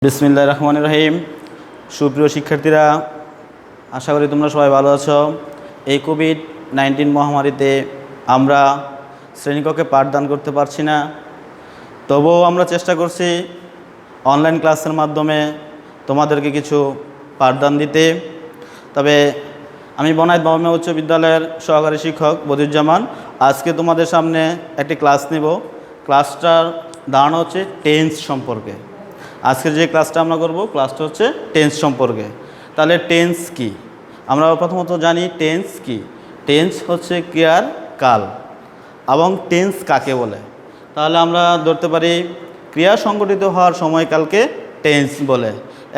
বিসমিল্লাহির রহমানির রহিম। সুপ্রিয় শিক্ষার্থীরা, আশা করি তোমরা সবাই ভালো আছো। এই কোভিড-19 মহামারীতে আমরা শ্রেণীকক্ষে পাঠদান করতে পারছি না, তবুও আমরা চেষ্টা করছি অনলাইন ক্লাসের মাধ্যমে তোমাদেরকে কিছু পাঠদান দিতে। তবে আমি বনাইত বাবা উচ্চ বিদ্যালয়ের সহকারী শিক্ষক বদিউজ্জামান আজকে তোমাদের সামনে একটি ক্লাস নেব। ক্লাসটার ধারণা হচ্ছে টেন্স সম্পর্কে। আজকের যে ক্লাসটা আমরা করব ক্লাসটা হচ্ছে টেন্স সম্পর্কে। তাহলে টেন্স কি আমরা প্রথমত জানি। টেন্স কি? টেন্স হচ্ছে ক্রিয়ার কাল। এবং টেন্স কাকে বলে? তাহলে আমরা ধরতে পারি ক্রিয়া সংগঠিত হওয়ার সময়কালকে টেন্স বলে।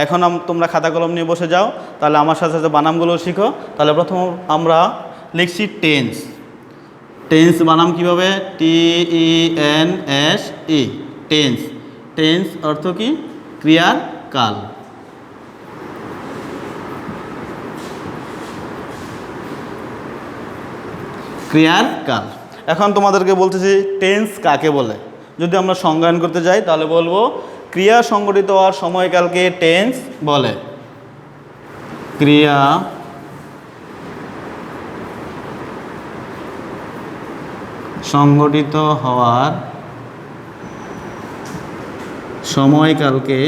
এখন তোমরা খাতা কলম নিয়ে বসে যাও, তাহলে আমার সাথে সাথে বানামগুলো শিখো। তাহলে প্রথম আমরা লিখছি টেন্স। টেন্স বানাম কীভাবে? TENSE tense. টেন্স অর্থ কি? ক্রিয়ার কাল। ক্রিয়ার কাল। এখন তোমাদেরকে বলতেছি টেন্স কাকে বলে। যদি আমরা সংজ্ঞায়ন করতে যাই তাহলে বলবো ক্রিয়া সংগঠিত হওয়ার সময়কালকে টেন্স বলে। ক্রিয়া সংগঠিত হওয়ার সময়কালকে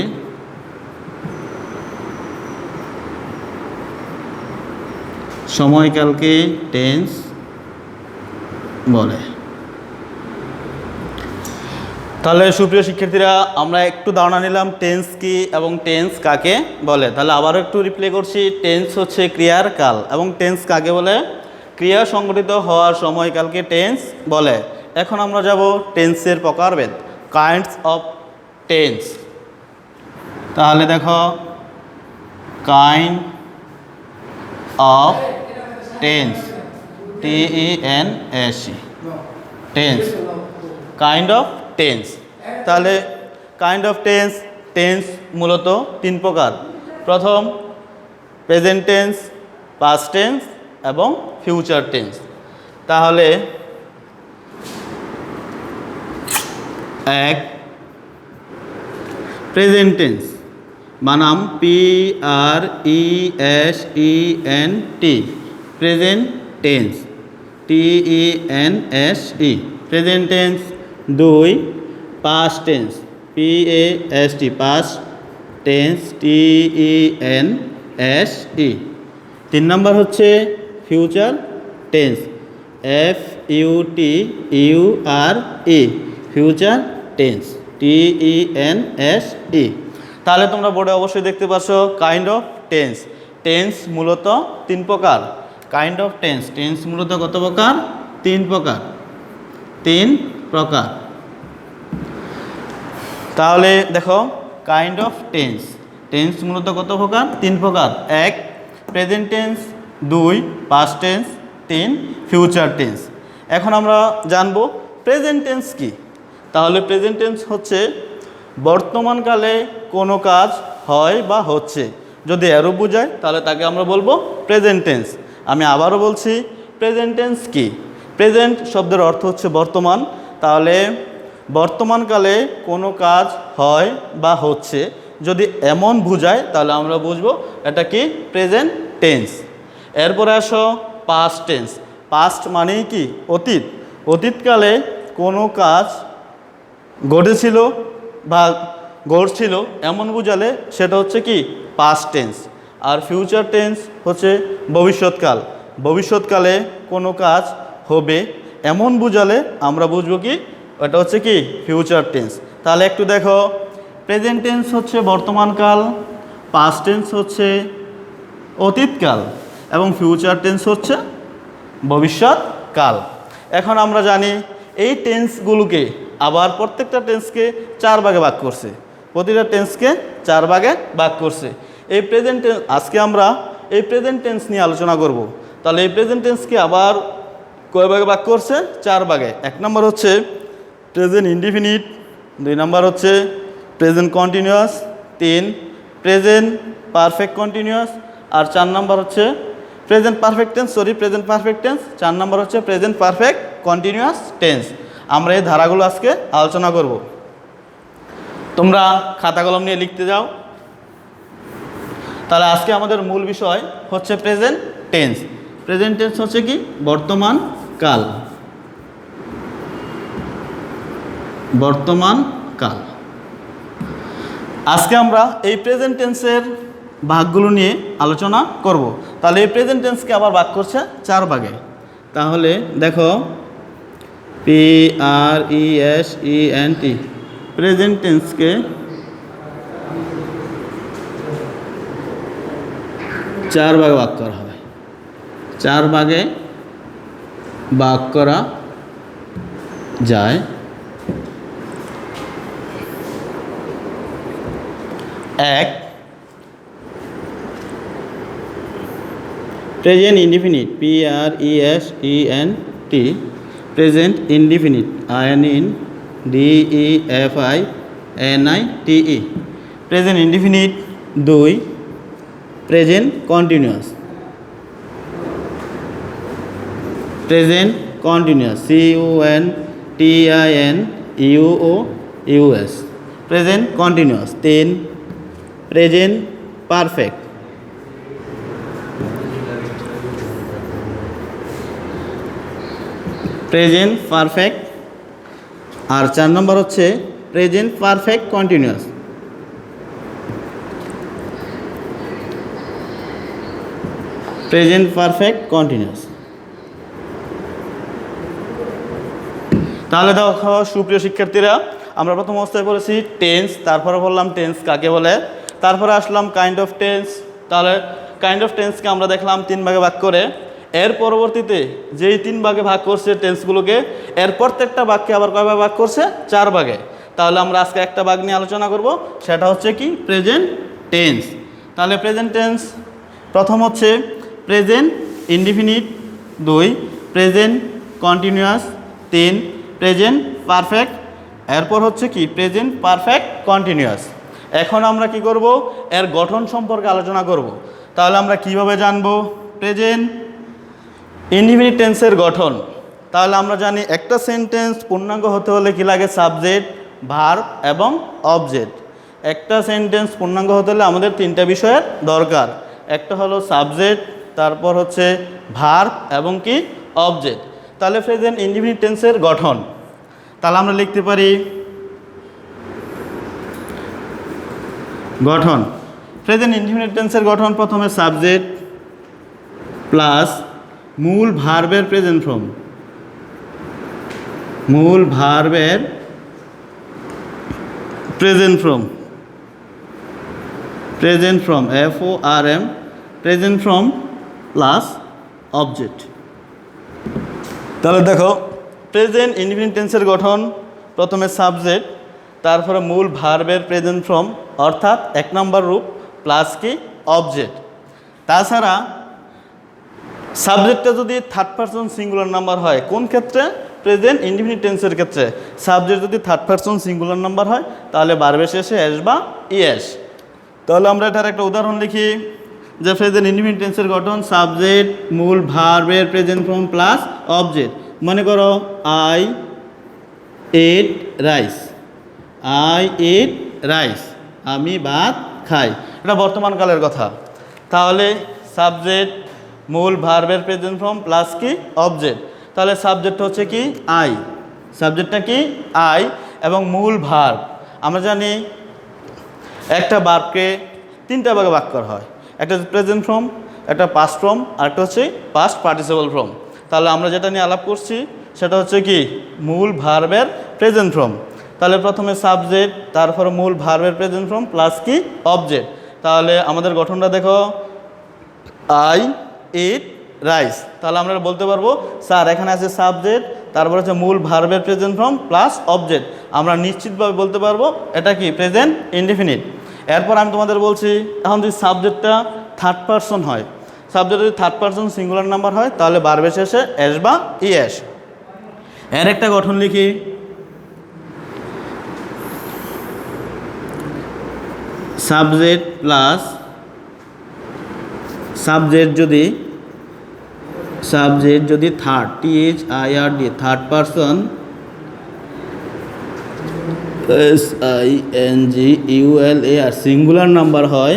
টেন্স বলে। তাহলে সুপ্রিয় শিক্ষার্থীরা, আমরা একটু ধারণা নিলাম টেন্স কি এবং টেন্স কাকে বলে। তাহলে আবারও একটু রিপ্লে করছি। টেন্স হচ্ছে ক্রিয়ার কাল এবং টেন্স কাকে বলে? ক্রিয়া সংগঠিত হওয়ার সময়কালকে টেন্স বলে। এখন আমরা যাব টেন্সের প্রকারভেদ, কাইন্ডস অফ টেন্স। তাহলে দেখো, kind of tense, TENS tense, kind of tense. তাহলে কাইন্ড অফ টেন্স, টেন্স মূলত তিন প্রকার। প্রথম প্রেজেন্ট টেন্স, পাস্ট টেন্স এবং ফিউচার টেন্স। তাহলে এক, প্রেজেন্ট টেন্স বানাম PRESENT present tense, TENSE present tense. দুই, past tense, PAST past tense, TENSE। তিন নম্বর হচ্ছে future tense, FUTURE future tense, TENSE। তাহলে তোমরা বোর্ডে অবশ্যই দেখতে পাচ্ছ কাইন্ড অফ টেন্স। টেন্স মূলত তিন প্রকার। কাইন্ড অফ টেন্স, টেন্স মূলত কত প্রকার? তিন প্রকার। তিন প্রকার। তাহলে দেখো, কাইন্ড অফ টেন্স, টেন্স মূলত কত প্রকার? তিন প্রকার। এক, প্রেজেন্ট টেন্স। দুই, পাস্ট টেন্স। তিন, ফিউচার টেন্স। এখন আমরা জানবো প্রেজেন্ট টেন্স কি। তাহলে প্রেজেন্ট টেন্স হচ্ছে বর্তমানকালে কোনো কাজ হয় বা হচ্ছে, যদি এরও বোঝায় তাহলে তাকে আমরা বলবো প্রেজেন্ট টেন্স। আমি আবারও বলছি, প্রেজেন্ট টেন্স কি? প্রেজেন্ট শব্দের অর্থ হচ্ছে বর্তমান। তাহলে বর্তমানকালে কোনো কাজ হয় বা হচ্ছে যদি এমন বোঝায় তাহলে আমরা বুঝবো এটা কি? Present tense. এরপরে আসো পাস্ট টেন্স। পাস্ট মানেই কি? অতীত। অতীতকালে কোনো কাজ ঘটেছিল বা ঘটছিল এমন বোঝালে সেটা হচ্ছে কি? Past tense. আর ফিউচার টেন্স হচ্ছে ভবিষ্যৎকাল। ভবিষ্যৎকালে কোনো কাজ হবে এমন বোঝালে আমরা বুঝবো কি? এটা হচ্ছে কি? Future tense. তাহলে একটু দেখো, প্রেজেন্ট টেন্স হচ্ছে বর্তমানকাল, পাস্ট টেন্স হচ্ছে অতীতকাল এবং ফিউচার টেন্স হচ্ছে ভবিষ্যৎকাল। এখন আমরা জানি এই টেন্সগুলোকে আবার প্রত্যেকটা টেন্সকে চার ভাগে ভাগ করছে। প্রতিটা টেন্সকে চার ভাগে ভাগ করছে। এই প্রেজেন্ট টেন্স, আজকে আমরা এই প্রেজেন্ট টেন্স নিয়ে আলোচনা করব। তাহলে এই প্রেজেন্ট টেন্সকে আবার কয় ভাগে ভাগ করছে? চার ভাগে। এক নম্বর হচ্ছে প্রেজেন্ট ইনডিফিনিট, দুই নম্বর হচ্ছে প্রেজেন্ট কন্টিনিউয়াস, তিন প্রেজেন্ট পারফেক্ট কন্টিনিউয়াস, আর চার নম্বর হচ্ছে present perfect tense, present perfect tense. চার নম্বর হচ্ছে প্রেজেন্ট পারফেক্ট কন্টিনিউয়াস টেন্স। আমরা এই ধারাগুলো আজকে আলোচনা করব। তোমরা খাতা কলম নিয়ে লিখতে যাও। তাহলে আজকে আমাদের মূল বিষয় হচ্ছে প্রেজেন্ট টেন্স। প্রেজেন্ট টেন্স হচ্ছে কি বর্তমান কাল। বর্তমান কাল। আজকে আমরা এই প্রেজেন্ট টেন্সের ভাগগুলো নিয়ে আলোচনা করব। তাহলে এই প্রেজেন্ট টেন্সকে আবার ভাগ করছে 4 ভাগে। তাহলে দেখো PRESENT প্রেজেন্ট টেন্সকে 4 ভাগে ভাগ করা হয়। 4 ভাগে ভাগ করা যায়। 1 present indefinite PRESENT present indefinite INDEFINITE present indefinite. 2 present continuous present continuous CONTINUOUS present continuous. 3 present perfect present perfect. আর 4 নম্বর হচ্ছে present perfect continuous. Present perfect continuous. তাহলে দেখো সুপ্রিয় শিক্ষার্থীরা, আমরা প্রথম অবস্থায় পড়েছি টেন্স, তারপরে বললাম টেন্স কাকে বলে, তারপরে আসলাম কাইন্ড অফ টেন্স। তাহলে কাইন্ড অফ টেন্সকে আমরা দেখলাম 3 ভাগে ভাগ করে। এর পরবর্তীতে যেই 3 ভাগে ভাগ করছে টেন্সগুলোকে, এর প্রত্যেকটা ভাগকে আবার কয় ভাগে ভাগ করছে 4 ভাগে। তাহলে আমরা আজকে একটা ভাগ নিয়ে আলোচনা করব, সেটা হচ্ছে কি প্রেজেন্ট টেন্স। তাহলে প্রেজেন্ট টেন্স প্রথম হচ্ছে present indefinite, 2 present continuous, 3 present perfect, এরপর হচ্ছে কি প্রেজেন্ট পারফেক্ট কন্টিনিউয়াস। এখন আমরা কি করব, এর গঠন সম্পর্কে আলোচনা করব। তাহলে আমরা কিভাবে জানব প্রেজেন্ট ইনডিফিনিট টেন্সের গঠন? তাহলে আমরা জানি একটা সেন্টেন্স পূর্ণাঙ্গ হতে হলে কি লাগে, সাবজেক্ট, ভার্ব এবং অবজেক্ট। একটা সেন্টেন্স পূর্ণাঙ্গ হতে হলে আমাদের 3টা বিষয়ের দরকার। একটা হলো সাবজেক্ট, তারপর হচ্ছে ভার্ব এবং কি অবজেক্ট। তাহলে প্রেজেন্ট ইনডিফিনিট টেন্সের গঠন, তাহলে আমরা লিখতে পারি গঠন। প্রেজেন্ট ইনডিফিনিট টেন্সের গঠন প্রথমে সাবজেক্ট প্লাস মূল ভার্বের প্রেজেন্ট ফর্ম। মূল ভার্বের present form, present form FORM present form plus object. তাহলে দেখো প্রেজেন্ট ইনডিফিনিট টেন্সের গঠন প্রথমে সাবজেক্ট, তারপরে মূল ভার্বের প্রেজেন্ট ফর্ম অর্থাৎ 1 নম্বর রূপ প্লাস কি অবজেক্ট। তাছাড়া সাবজেক্টটা যদি 3rd পারসন সিঙ্গুলার নাম্বার হয়, কোন ক্ষেত্রে? প্রেজেন্ট ইনডিফিনিট টেন্সের ক্ষেত্রে। সাবজেক্ট যদি 3rd পারসন সিঙ্গুলার নাম্বার হয়, তাহলে ভার্বের শেষে এস বা ইএস। তাহলে আমরা এটার একটা উদাহরণ লিখি যে প্রেজেন্ট ইনডিফিনিট টেন্সের গঠন সাবজেক্ট মূল ভার্বের প্রেজেন্ট ফর্ম প্লাস অবজেক্ট। মনে করো I ate rice, I ate rice, আমি ভাত খাই। এটা বর্তমানকালের কথা। তাহলে সাবজেক্ট মূল ভার্বের প্রেজেন্ট ফর্ম প্লাস কি অবজেক্ট। তাহলে সাবজেক্ট হচ্ছে কি I, সাবজেক্টটা কি I এবং মূল ভার্ব। আমরা জানি একটা ভার্বকে 3টা ভাগে ভাগ করা হয়, একটা হচ্ছে প্রেজেন্ট ফর্ম, একটা পাস্ট ফর্ম, আর একটা হচ্ছে পাস্ট পার্টিসিপল ফর্ম। তাহলে আমরা যেটা নিয়ে আলাপ করছি সেটা হচ্ছে কি মূল ভার্বের প্রেজেন্ট ফর্ম। তাহলে প্রথমে সাবজেক্ট, তারপর মূল ভার্বের প্রেজেন্ট ফর্ম প্লাস কি অবজেক্ট। তাহলে আমাদের গঠনটা দেখো I ate রাইস। তাহলে আমরা বলতে পারবো স্যার এখানে আছে সাবজেক্ট, তারপর হচ্ছে মূল ভার্বের প্রেজেন্ট ফর্ম প্লাস অবজেক্ট। আমরা নিশ্চিতভাবে বলতে পারবো এটা কি প্রেজেন্ট ইনডিফিনিট। এরপর আমি তোমাদের বলছি, এখন যদি সাবজেক্টটা 3rd পারসন হয়, সাবজেক্ট যদি 3rd পারসন সিঙ্গুলার নাম্বার হয়, তাহলে ভার্বের শেষে এস বা ইএস। এর একটা গঠন লিখি, সাবজেক্ট প্লাস সাবজেক্ট যদি third THIRD 3rd person SINGULAR singular number হয়,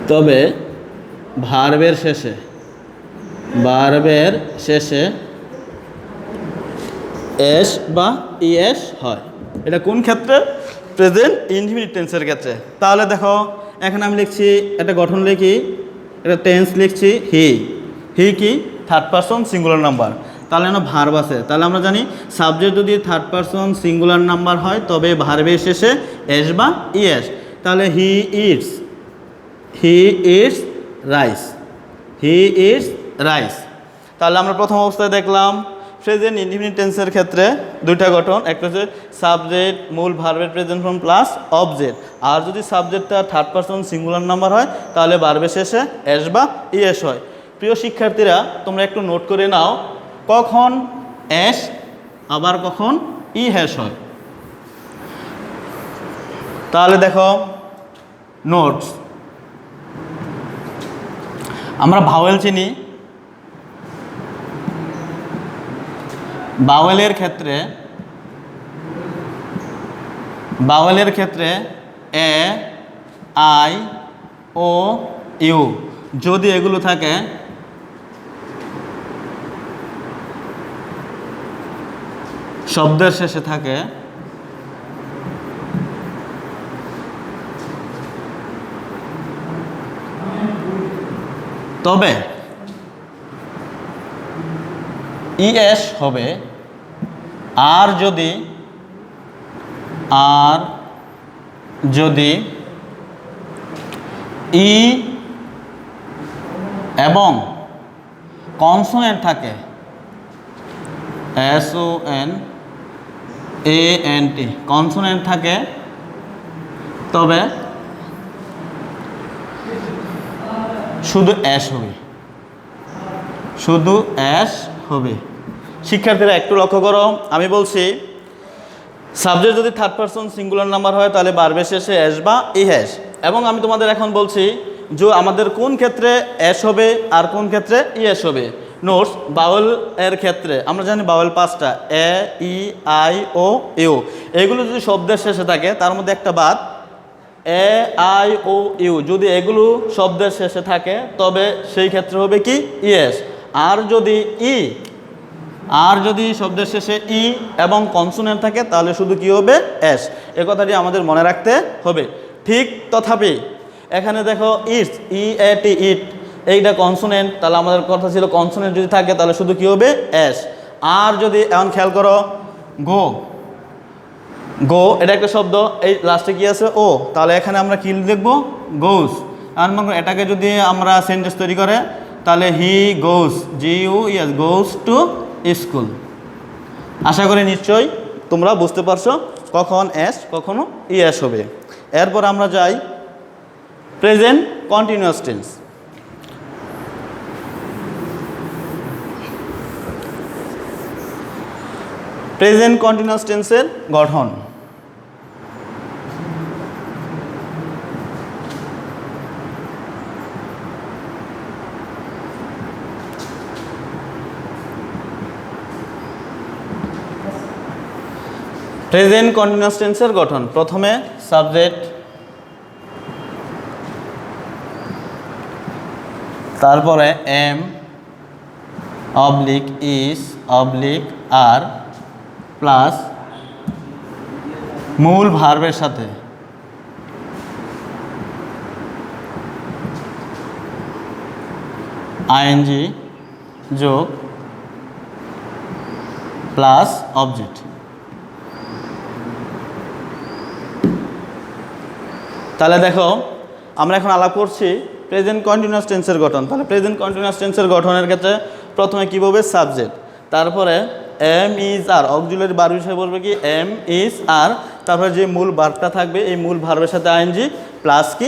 তবে ভার্বের শেষে এস বা ইএস হয়। এটা কোন ক্ষেত্রে? প্রেজেন্ট ইনডিফিনিট টেন্সের ক্ষেত্রে। তাহলে দেখো এখানে আমি লিখছি, একটা গঠন লিখি, একটা টেন্স লিখছি হি কি থার্ড পারসন সিঙ্গুলার নাম্বার, তাহলে না ভার্ব আছে। তাহলে আমরা জানি সাবজেক্ট যদি থার্ড পারসন সিঙ্গুলার নাম্বার হয় তবে ভার্বের শেষে এস বা ইএস। তাহলে হি ইটস রাইস। তাহলে আমরা প্রথম অবস্থায় দেখলাম প্রেজেন্ট ইনডিফিনিট টেন্সের ক্ষেত্রে দুইটা গঠন, একটা হচ্ছে সাবজেক্ট মূল ভার্বের প্রেজেন্ট ফর্ম প্লাস অবজেক্ট। আর যদি সাবজেক্টটা থার্ড পারসন সিঙ্গুলার নাম্বার হয় তাহলে ভার্বের শেষে এস বা ইএস হয়। প্রিয় শিক্ষার্থীরা, তোমরা একটু নোট করে নাও কখন এস আবার কখন ইএস হয়। তাহলে দেখো নোটস, আমরা ভাওয়েল চিনি। ভাওয়েলের ক্ষেত্রে এ, আই, ও, ইউ যদি এগুলো থাকে শব্দের শেষে থাকে তবে ইএস হবে। আর যদি ই এবং কনসোনেন্ট থাকে SONANT কনসোনেন্ট থাকে তবে শুধু অ্যাশ হবে। শিক্ষার্থীরা একটু লক্ষ্য করো, আমি বলছি সাবজেক্ট যদি থার্ড পারসন সিঙ্গুলার নাম্বার হয় তাহলে ভার্বের শেষে এস বা ইএস। এবং আমি তোমাদের এখন বলছি যে আমাদের কোন ক্ষেত্রে এস হবে আর কোন ক্ষেত্রে ইএস হবে। নোটস, বাউল এর ক্ষেত্রে আমরা জানি বাউল পাঁচটা, এ, ই, আই, ও, ইউ। এগুলো যদি শব্দের শেষে থাকে তার মধ্যে একটা বাদ, এ, আই, ও, ইউ যদি এগুলো শব্দের শেষে থাকে তবে সেই ক্ষেত্রে হবে কি ইএস। আর যদি শব্দের শেষে ই এবং কনসোনেন্ট থাকে তাহলে শুধু কি হবে এস। এ কথাটি আমাদের মনে রাখতে হবে। ঠিক তথাপি এখানে দেখো ইটস, ইট এইটা কনসোনেন্ট, তাহলে আমাদের কথা ছিল কনসোনেন্ট যদি থাকে তাহলে শুধু কি হবে এস। আর যদি এখন খেয়াল করো গো এটা একটা শব্দ, এই লাস্টে কি আছে ও, তাহলে এখানে আমরা কি দেখবো গোস। আর এটাকে যদি আমরা সেন্টেন্স তৈরি করে তাহলে হি গোস গোস টু স্কুল। আশা করি নিশ্চয়ই তোমরা বুঝতে পারছো কখন এস কখনো ইএস হবে। এরপর আমরা যাই present continuous tense. Present continuous টেন্সের গঠন। প্রেজেন্ট কন্টিনিউয়াস টেন্সের গঠন, প্রথমে সাবজেক্ট, তারপরে এম অবলিক ইস অবলিক আর প্লাস মূল ভার্বের সাথে আইএনজি যোগ প্লাস অবজেক্ট। তাহলে দেখো আমরা এখন আলাপ করছি প্রেজেন্ট কন্টিনিউয়াস টেন্সের গঠন। তাহলে প্রেজেন্ট কন্টিনিউয়াস টেন্সের গঠনের ক্ষেত্রে প্রথমে কী বলবে সাবজেক্ট, তারপরে am is are auxiliary verb হিসেবে বলবে কি এম ইজ আর, তারপরে যে মূল ভার্বটা থাকবে এই মূল ভার্বের সাথে আইএনজি প্লাস কি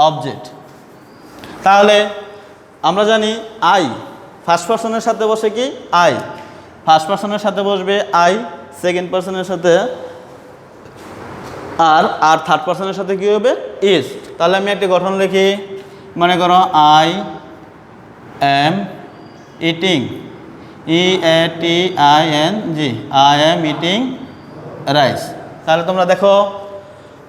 অবজেক্ট। তাহলে আমরা জানি আই ফার্স্ট পারসনের সাথে বসে কি আই, ফার্স্ট পারসনের সাথে বসবে আই, সেকেন্ড পারসনের সাথে আর থার্ড পারসনের সাথে কী হবে ইজ। তাহলে আমি একটা গঠন লিখি, মনে করো I am eating EATING I am eating rice. তাহলে তোমরা দেখো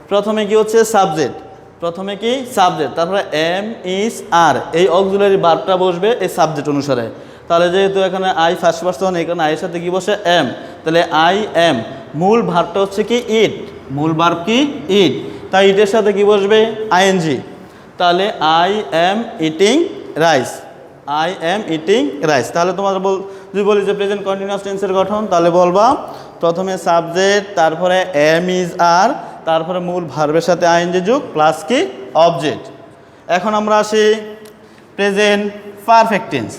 প্রথমে কি হচ্ছে সাবজেক্ট, প্রথমে কি সাবজেক্ট, তারপরে এম ইজ আর, এই অক্সিলারি ভার্বটা বসবে এই সাবজেক্ট অনুসারে। তাহলে যেহেতু এখানে আই ফার্স্ট পারসন, এখানে আই এর সাথে কি বসে এম, তাহলে আই এম। মূল ভার্বটা হচ্ছে কি ইট, মূল ভার্ব কি ইট, তাই ইটের সাথে কি বসবে আইএনজি। তাহলে I am eating rice, I am eating rice. তাহলে তোমার যদি বলি যে প্রেজেন্ট কন্টিনিউয়াস টেন্সের গঠন, তাহলে বলবা প্রথমে সাবজেক্ট, তারপরে এম ইজ আর, তারপরে মূল ভার্বের সাথে আইএনজি যোগ প্লাস কি অবজেক্ট। এখন আমরা আসি present perfect tense.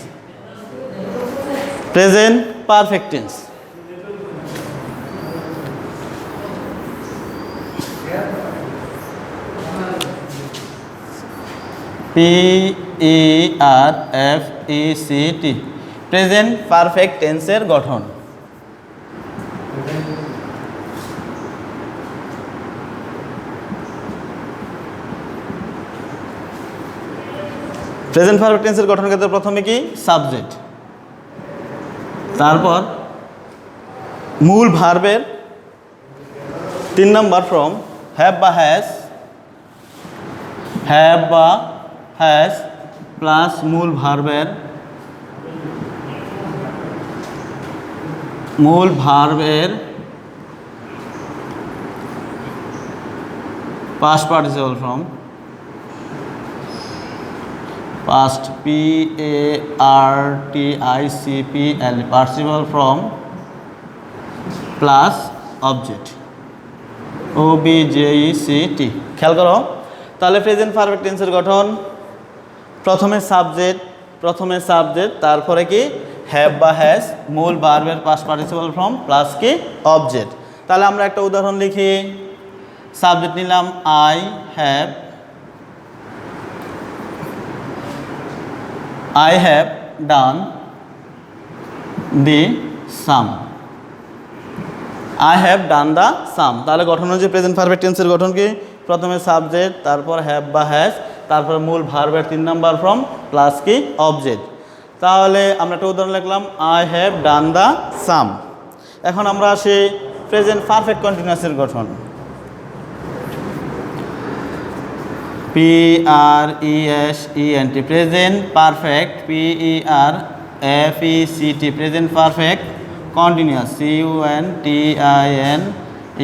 Present perfect tense, PERFECT, present perfect টেন্সের গঠন। প্রেজেন্ট পারফেক্ট টেন্সের গঠন ক্ষেত্রে প্রথমে কি সাবজেক্ট, তারপর মূল ভার্বের 3 নাম্বার ফর্ম হ্যাভ বা হ্যাজ, হ্যাভ বা হ্যাজ প্লাস মূল ভার্বের past participle form, past PARTICPL participle form plus object OBJECT। খেয়াল করো, তাহলে প্রেজেন্ট পারফেক্ট টেন্সের গঠন প্রথমে সাবজেক্ট, তারপরে কি হ্যাভ বা হ্যাজ, মূল ভার্বের পাস্ট পার্টিসিপল ফর্ম প্লাস কি অবজেক্ট। তাহলে আমরা একটা উদাহরণ লিখি। সাবজেক্ট নিলাম I have done the sum, I have done the sum. তাহলে গঠন হচ্ছে প্রেজেন্ট পারফেক্ট টেন্সের গঠন কি প্রথমে সাবজেক্ট, তারপর হ্যাভ বা হ্যাজ, তারপর মূল ভার্বের 3 নাম্বার ফর্ম প্লাস কি অবজেক্ট। তাহলে আমরা একটা উদাহরণ লিখলাম আই হ্যাভ ডান দ্য সাম। এখন আমরা আসি প্রেজেন্ট পারফেক্ট কন্টিনিউয়াসের গঠন। PRESENT present perfect, PERFECT present perfect continuous,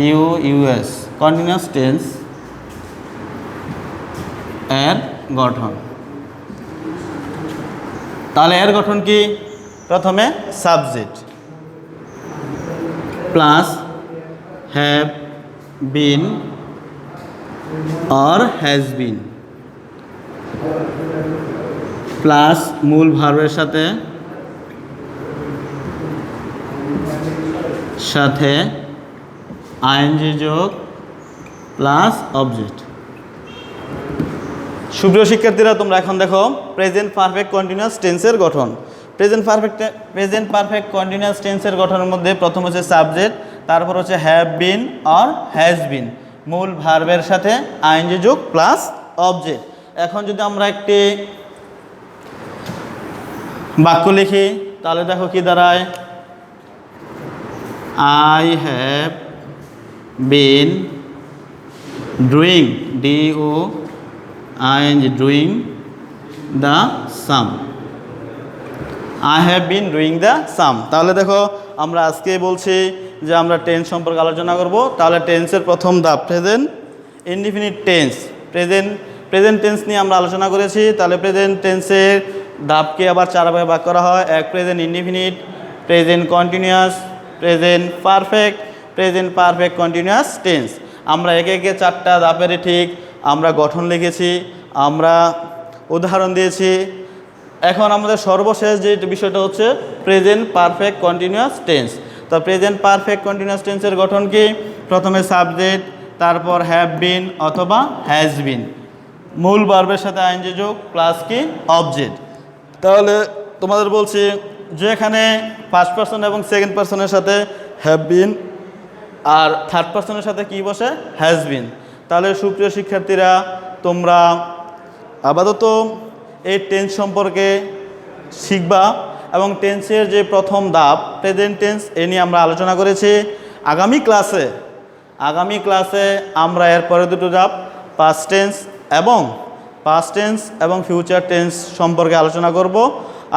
CONTINUOUS continuous tense এর গঠন। তাহলে এর গঠন কি প্রথমে subject plus have been or has been plus মূল ভার্বের সাথে আইএনজি যোগ প্লাস অবজেক্ট। সুপ্রিয় শিক্ষার্থীরা, তোমরা এখন দেখো প্রেজেন্ট পারফেক্ট কন্টিনিউয়াস টেন্সের গঠন। প্রেজেন্ট পারফেক্ট কন্টিনিউয়াস টেন্সের গঠনের মধ্যে প্রথম হচ্ছে সাবজেক্ট, তারপর হচ্ছে have been or has been, মূল ভার্বের সাথে আইএনজি যোগ প্লাস অবজেক্ট। এখন যদি আমরা একটি বাক্য লিখি, তাহলে দেখো কি দাঁড়ায়, I have been doing DOING doing the sum, I have been doing the sum. তাহলে দেখো আমরা আজকে বলছি যে আমরা টেন্স সম্পর্কে আলোচনা করব। তাহলে টেন্সের প্রথম ধাপ present indefinite tense, present tense নিয়ে আমরা আলোচনা করেছি। তাহলে প্রেজেন্ট টেন্সের ধাপকে আবার 4 ভাগে ভাগ করা হয়। এক present indefinite, present continuous, present perfect continuous tense. আমরা একে একে 4টা ধাপের ঠিক আমরা গঠন লিখেছি, আমরা উদাহরণ দিয়েছি। এখন আমাদের সর্বশেষ যে বিষয়টা হচ্ছে প্রেজেন্ট পারফেক্ট কন্টিনিউয়াস টেন্স। তো প্রেজেন্ট পারফেক্ট কন্টিনিউয়াস টেন্সের গঠন কি প্রথমে সাবজেক্ট, তারপর হ্যাভ বিন অথবা হ্যাজ বিন, মূল ভার্বের সাথে আইএনজি যোগ প্লাস কি অবজেক্ট। তাহলে তোমাদের বলছি যে এখানে ফার্স্ট পারসন এবং সেকেন্ড পারসনের সাথে হ্যাভ বিন আর থার্ড পারসনের সাথে কি বসে হ্যাজ বিন। তাহলে সুপ্রিয় শিক্ষার্থীরা, তোমরা আপাতত এই টেন্স সম্পর্কে শিখবা এবং টেন্সের যে প্রথম ধাপ প্রেজেন্ট টেন্স এ নিয়ে আমরা আলোচনা করেছি। আগামী ক্লাসে আমরা এর পরে দুটো ধাপ পাস্ট টেন্স এবং পাস্ট টেন্স এবং ফিউচার টেন্স সম্পর্কে আলোচনা করব।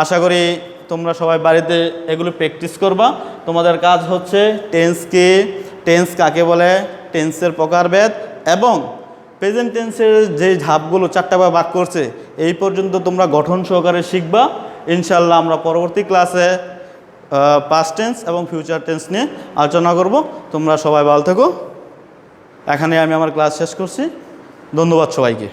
আশা করি তোমরা সবাই বাড়িতে এগুলো প্র্যাকটিস করবা। তোমাদের কাজ হচ্ছে টেন্স কি, টেন্স কাকে বলে, টেন্সের প্রকারভেদ এবং প্রেজেন্ট টেন্সের যে ধাপগুলো 4টা ভাগ করছে এই পর্যন্ত তোমরা গঠন সহকারে শিখবা। ইনশাল্লাহ আমরা পরবর্তী ক্লাসে পাস্ট টেন্স এবং ফিউচার টেন্স নিয়ে আলোচনা করব। তোমরা সবাই ভালো থেকো। এখানে আমি আমার ক্লাস শেষ করছি। ধন্যবাদ সবাইকে।